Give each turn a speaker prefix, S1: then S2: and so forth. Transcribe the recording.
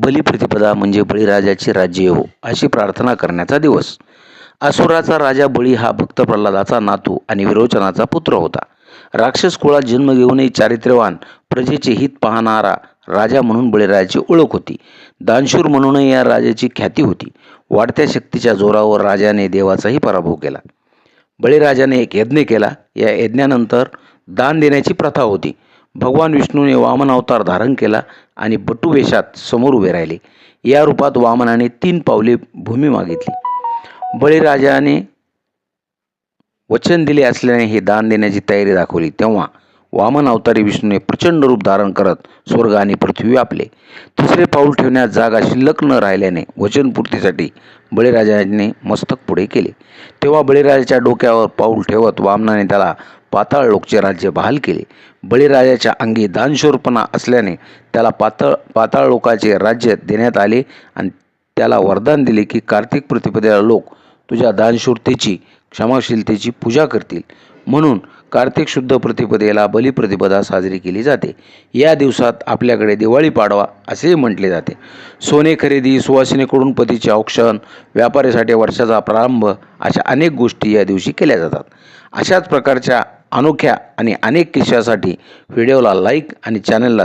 S1: बलिप्रतिपदा म्हणजे बळीराजाचे राज्य हो अशी प्रार्थना करण्याचा दिवस. असुराचा राजा बळी हा भक्त प्रल्हादाचा नातू आणि विरोचनाचा पुत्र होता. राक्षस कुळात जन्म घेऊनही चारित्र्यवान प्रजेचे हित पाहणारा राजा म्हणून बळीराजाची ओळख होती. दानशूर म्हणूनही या राजाची ख्याती होती. वाढत्या शक्तीच्या जोरावर राजाने देवाचाही पराभव केला. बळीराजाने एक यज्ञ केला. या यज्ञानंतर दान देण्याची प्रथा होती. भगवान विष्णूने वामन अवतार धारण केला आणि बटू वेशात समोर उभे राहिले. या रूपात वामनाने 3 पावले भूमी मागितली. बळीराजाने वचन दिले असल्याने हे दान देण्याची तयारी दाखवली. तेव्हा वामन अवतारी विष्णूने प्रचंड रूप धारण करत स्वर्ग आणि पृथ्वी व्यापले. तिसरे पाऊल ठेवण्यास जागा शिल्लक न राहिल्याने वचनपूर्तीसाठी बळीराजाने मस्तक पुढे केले. तेव्हा बळीराजाच्या डोक्यावर पाऊल ठेवत वामनाने त्याला पाताळ लोकचे राज्य बहाल केले. बळीराजाच्या अंगी दानशूरपणा असल्याने त्याला पाताळ लोकाचे राज्य देण्यात आले आणि त्याला वरदान दिले की कार्तिक प्रतिपदेला लोक तुझ्या दानशूरतेची क्षमाशीलतेची पूजा करतील. म्हणून कार्तिक शुद्ध प्रतिपदेला बलिप्रतिपदा साजरी केली जाते. या दिवसात आपल्याकडे दिवाळी पाडवा असेही म्हटले जाते. सोने खरेदी, सुवासिनीकडून पतीचे औक्षण, व्यापाऱ्यासाठी वर्षाचा प्रारंभ अशा अनेक गोष्टी या दिवशी केल्या जातात. अशाच प्रकारच्या अनोख्या आणि अनेक किस्सासाठी व्हिडिओला लाईक आणि चॅनलला